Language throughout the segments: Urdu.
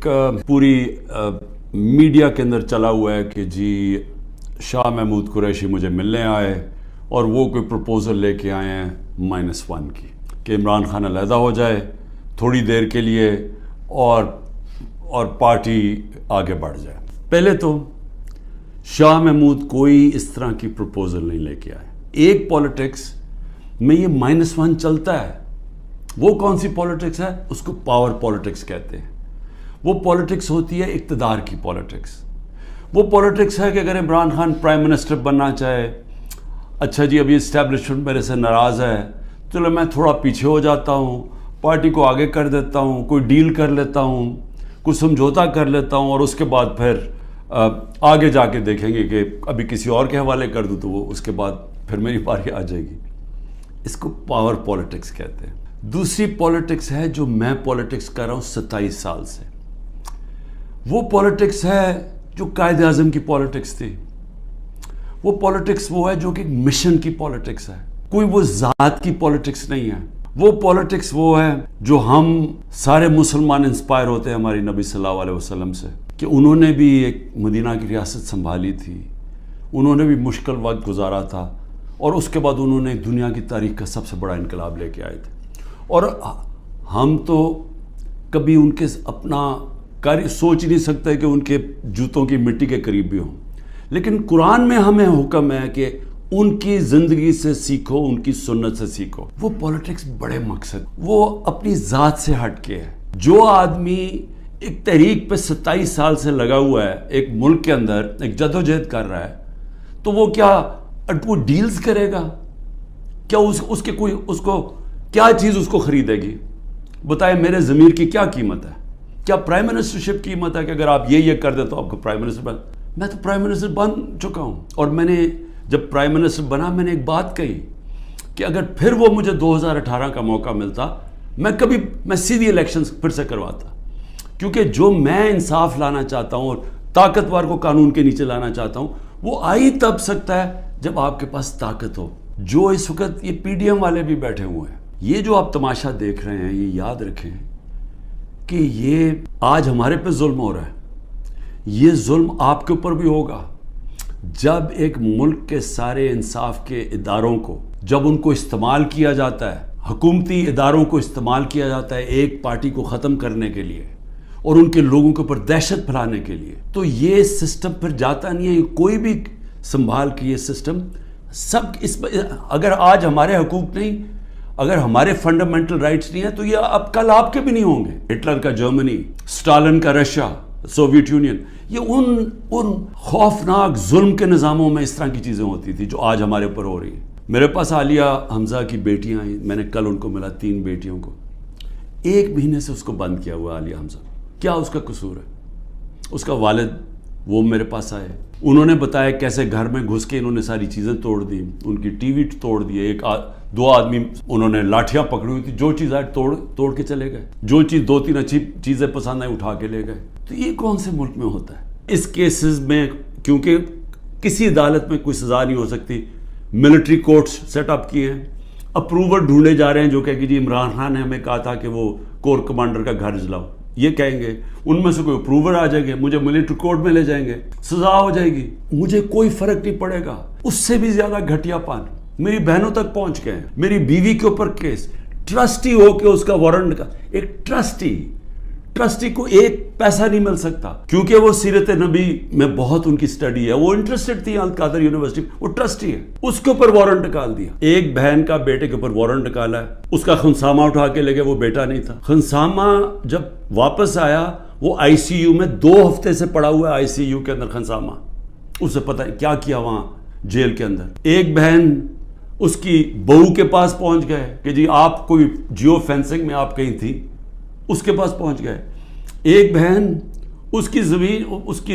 ایک پوری میڈیا کے اندر چلا ہوا ہے کہ جی شاہ محمود قریشی مجھے ملنے آئے اور وہ کوئی پروپوزل لے کے آئے ہیں -1 کی کہ عمران خان علیحدہ ہو جائے تھوڑی دیر کے لیے اور پارٹی آگے بڑھ جائے۔ پہلے تو شاہ محمود کوئی اس طرح کی پروپوزل نہیں لے کے آئے۔ ایک پولیٹکس میں یہ -1 چلتا ہے، وہ کون سی پولیٹکس ہے؟ اس کو پاور پولیٹکس کہتے ہیں۔ وہ پولیٹکس ہوتی ہے اقتدار کی پولیٹکس۔ وہ پولیٹکس ہے کہ اگر عمران خان پرائم منسٹر بننا چاہے، اچھا جی ابھی اسٹیبلشمنٹ میرے سے ناراض ہے، چلو میں تھوڑا پیچھے ہو جاتا ہوں، پارٹی کو آگے کر دیتا ہوں، کوئی ڈیل کر لیتا ہوں، کوئی سمجھوتا کر لیتا ہوں، اور اس کے بعد پھر آگے جا کے دیکھیں گے کہ ابھی کسی اور کے حوالے کر دوں تو وہ اس کے بعد پھر میری باری آ جائے گی۔ اس کو پاور پولیٹکس کہتے ہیں۔ دوسری پولیٹکس ہے جو میں پولیٹکس کر رہا ہوں 27 سال سے، وہ پولیٹکس ہے جو قائد اعظم کی پولیٹکس تھی۔ وہ پولیٹکس وہ ہے جو کہ مشن کی پولیٹکس ہے، کوئی وہ ذات کی پولیٹکس نہیں ہے۔ وہ پولیٹکس وہ ہے جو ہم سارے مسلمان انسپائر ہوتے ہیں ہماری نبی صلی اللہ علیہ وسلم سے، کہ انہوں نے بھی ایک مدینہ کی ریاست سنبھالی تھی، انہوں نے بھی مشکل وقت گزارا تھا، اور اس کے بعد انہوں نے دنیا کی تاریخ کا سب سے بڑا انقلاب لے کے آئے تھے۔ اور ہم تو کبھی ان کے اپنا سوچ نہیں سکتے کہ ان کے جوتوں کی مٹی کے قریب بھی ہوں، لیکن قرآن میں ہمیں حکم ہے کہ ان کی زندگی سے سیکھو، ان کی سنت سے سیکھو۔ وہ پولیٹکس بڑے مقصد، وہ اپنی ذات سے ہٹ کے ہے۔ جو آدمی ایک تحریک پہ 27 سال سے لگا ہوا ہے، ایک ملک کے اندر ایک جدوجہد کر رہا ہے، تو وہ کیا وہ ڈیلز کرے گا؟ کیا اس کو کیا چیز اس کو خریدے گی؟ بتائے میرے ضمیر کی کیا قیمت ہے؟ کیا پرائم منسٹرشپ قیمت ہے کہ اگر آپ یہ کر دیں تو آپ کو پرائم منسٹر میں تو پرائم منسٹر بن چکا ہوں، اور میں نے جب پرائم منسٹر بنا میں نے ایک بات کہی کہ اگر پھر وہ مجھے 2018 کا موقع ملتا میں سیدھی الیکشن پھر سے کرواتا، کیونکہ جو میں انصاف لانا چاہتا ہوں اور طاقتور کو قانون کے نیچے لانا چاہتا ہوں وہ آئی تب سکتا ہے جب آپ کے پاس طاقت ہو۔ جو اس وقت یہ پی ڈی ایم والے بھی بیٹھے ہوئے ہیں، یہ جو آپ تماشا دیکھ رہے ہیں، یہ یاد رکھیں کہ یہ آج ہمارے پہ ظلم ہو رہا ہے، یہ ظلم آپ کے اوپر بھی ہوگا جب ایک ملک کے سارے انصاف کے اداروں کو جب ان کو استعمال کیا جاتا ہے، حکومتی اداروں کو استعمال کیا جاتا ہے ایک پارٹی کو ختم کرنے کے لیے اور ان کے لوگوں کے اوپر دہشت پھیلانے کے لیے، تو یہ سسٹم پھر جاتا نہیں ہے۔ یہ کوئی بھی سنبھال کے یہ سسٹم سب اگر آج ہمارے حقوق نہیں، اگر ہمارے فنڈامنٹل رائٹس نہیں ہیں، تو یہ اب کل آپ کے بھی نہیں ہوں گے۔ ہٹلر کا جرمنی، اسٹالن کا رشیا، سوویت یونین، یہ ان خوفناک ظلم کے نظاموں میں اس طرح کی چیزیں ہوتی تھی جو آج ہمارے اوپر ہو رہی ہیں۔ میرے پاس عالیہ حمزہ کی بیٹیاں آئیں، میں نے کل ان کو ملا، 3 بیٹیوں کو، 1 مہینے سے اس کو بند کیا ہوا عالیہ حمزہ۔ کیا اس کا قصور ہے؟ اس کا والد وہ میرے پاس آئے، انہوں نے بتایا کیسے گھر میں گھس کے انہوں نے ساری چیزیں توڑ دی، ان کی ٹی وی توڑ دیے، 2 آدمی انہوں نے لاٹھیاں پکڑی ہوئی تھی، جو چیز آئے توڑ کے چلے گئے، جو چیز 2-3 اچھی چیزیں پسند آئی اٹھا کے لے گئے۔ تو یہ کون سے ملک میں ہوتا ہے؟ اس کیسز میں کیونکہ کسی عدالت میں کوئی سزا نہیں ہو سکتی، ملٹری کورٹس سیٹ اپ کیے ہیں، اپروور ڈھونڈے جا رہے ہیں جو کہ جی عمران خان نے ہمیں کہا تھا کہ وہ کور کمانڈر کا گھر جلاؤ، یہ کہیں گے، ان میں سے کوئی اپروور آ جائیں گے، مجھے ملٹری کورٹ میں لے جائیں گے، سزا ہو جائے گی، مجھے کوئی فرق نہیں پڑے گا۔ اس سے بھی زیادہ گھٹیا پان میری بہنوں تک پہنچ گئے ہیں، میری بیوی کے اوپر کیس، ٹرسٹی ہو کے اس کا وارنٹ کا، ایک ٹرسٹی کو 1 پیسہ نہیں مل سکتا، کیونکہ وہ سیرت نبی میں بہت ان کی سٹڈی ہے، وہ انٹرسٹڈ تھی القادر یونیورسٹی، وہ ٹرسٹی ہے، اس کے اوپر وارنٹ نکال دیا۔ ایک بہن کا بیٹے کے اوپر وارنٹ نکالا ہے، اس کا خنسامہ اٹھا کے لے گئے، وہ بیٹا نہیں تھا۔ خنسامہ جب واپس آیا وہ آئی سی یو میں 2 ہفتے سے پڑا ہوا ہے، آئی سی یو کے اندر خنسامہ، اسے پتہ کیا کیا وہاں جیل کے اندر۔ ایک بہن اس کی بہو کے پاس پہنچ گئے کہ جی آپ کوئی جیو فینسنگ میں آپ کہیں تھی، اس کے پاس پہنچ گئے۔ ایک بہن اس کی زمین اس کے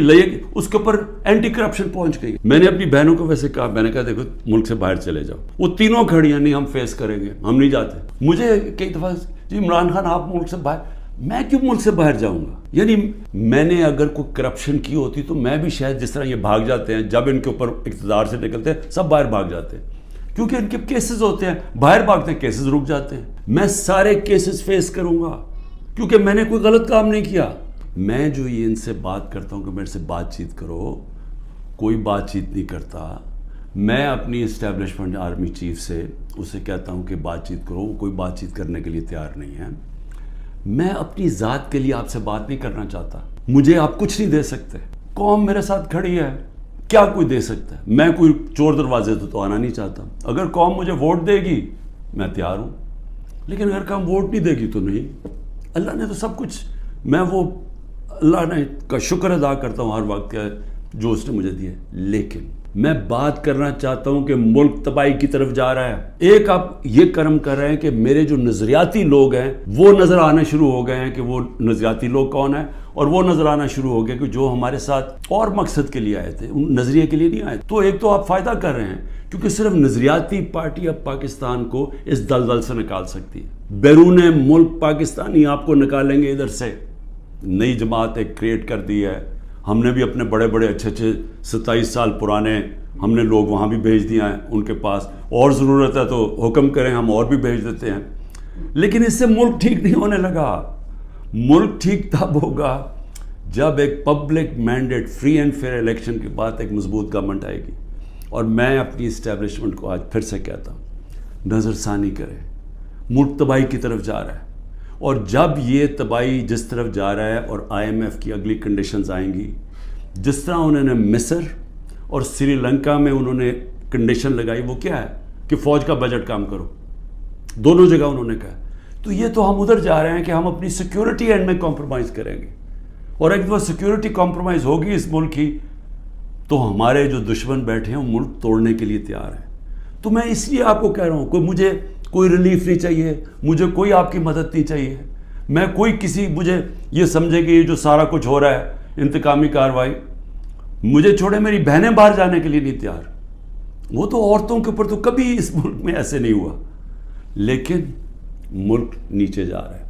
اوپر اینٹی کرپشن پہنچ گئی۔ میں نے اپنی بہنوں کو ویسے کہا، میں نے کہا دیکھو ملک سے باہر چلے جاؤ، وہ تینوں کھڑیاں نہیں ہم فیس کریں گے، ہم نہیں جاتے۔ مجھے کئی دفعہ جی عمران خان آپ ملک سے باہر، میں کیوں ملک سے باہر جاؤں گا؟ یعنی میں نے اگر کوئی کرپشن کی ہوتی تو میں بھی شاید جس طرح یہ بھاگ جاتے ہیں، جب ان کے اوپر اقتدار سے نکلتے ہیں سب باہر بھاگ جاتے ہیں، کیونکہ ان کے کیسز ہوتے ہیں، باہر بھاگتے ہیں کیسز رک جاتے ہیں۔ میں سارے کیسز فیس کروں گا کیونکہ میں نے کوئی غلط کام نہیں کیا۔ میں جو یہ ان سے بات کرتا ہوں کہ میرے سے بات چیت کرو، کوئی بات چیت نہیں کرتا. میں اپنی اسٹیبلشمنٹ آرمی چیف سے اسے کہتا ہوں کہ بات چیت کرو، کوئی بات چیت کرنے کے لیے تیار نہیں ہے. میں اپنی ذات کے لیے آپ سے بات نہیں کرنا چاہتا. مجھے آپ کچھ نہیں دے سکتے. قوم میرے ساتھ کھڑی ہے، کیا کوئی دے سکتا ہے؟ میں کوئی چور دروازے تو آنا نہیں چاہتا. اگر قوم مجھے ووٹ دے گی میں تیار ہوں، لیکن اگر قوم ووٹ نہیں دے گی تو نہیں. اللہ نے تو سب کچھ، میں وہ اللہ نے کا شکر ادا کرتا ہوں ہر وقت کا جو اس نے مجھے دیا. لیکن میں بات کرنا چاہتا ہوں کہ ملک تباہی کی طرف جا رہا ہے. ایک آپ یہ کرم کر رہے ہیں کہ میرے جو نظریاتی لوگ ہیں وہ نظر آنے شروع ہو گئے ہیں کہ وہ نظریاتی لوگ کون ہیں، اور وہ نظر آنا شروع ہو گیا کہ جو ہمارے ساتھ اور مقصد کے لیے آئے تھے، ان نظریے کے لیے نہیں آئے. تو ایک تو آپ فائدہ کر رہے ہیں کیونکہ صرف نظریاتی پارٹی اب پاکستان کو اس دلدل سے نکال سکتی ہے. بیرون ملک پاکستانی آپ کو نکالیں گے ادھر سے. نئی جماعت ایک کریٹ کر دی ہے. ہم نے بھی اپنے بڑے بڑے اچھے 27 سال پرانے ہم نے لوگ وہاں بھی بھیج دیا ہیں ان کے پاس، اور ضرورت ہے تو حکم کریں ہم اور بھی بھیج دیتے ہیں. لیکن اس سے ملک ٹھیک نہیں ہونے لگا. ملک ٹھیک تب ہوگا جب ایک public mandate free and fair election کے بعد ایک مضبوط گورنمنٹ آئے گی. اور میں اپنی اسٹیبلشمنٹ کو آج پھر سے کہتا ہوں، نظر ثانی کریں. ملک تباہی کی طرف جا رہا ہے، اور جب یہ تباہی جس طرف جا رہا ہے اور IMF کی اگلی کنڈیشنز آئیں گی، جس طرح انہوں نے مصر اور سری لنکا میں انہوں نے کنڈیشن لگائی، وہ کیا ہے کہ فوج کا بجٹ کام کرو. دونوں جگہ انہوں نے کہا. تو یہ تو ہم ادھر جا رہے ہیں کہ ہم اپنی سیکیورٹی اینڈ میں کمپرومائز کریں گے، اور ایک دفعہ سیکیورٹی کمپرومائز ہوگی اس ملک کی تو ہمارے جو دشمن بیٹھے ہیں وہ ملک توڑنے کے لیے تیار ہیں. تو میں اس لیے آپ کو کہہ رہا ہوں، مجھے کوئی ریلیف نہیں چاہیے، مجھے کوئی آپ کی مدد نہیں چاہیے. میں کوئی مجھے یہ سمجھے کہ یہ جو سارا کچھ ہو رہا ہے انتقامی کارروائی، مجھے چھوڑے میری بہنیں باہر جانے کے لیے نہیں تیار. وہ تو عورتوں کے اوپر تو کبھی اس ملک میں ایسے نہیں ہوا، لیکن ملک نیچے جا رہا ہے.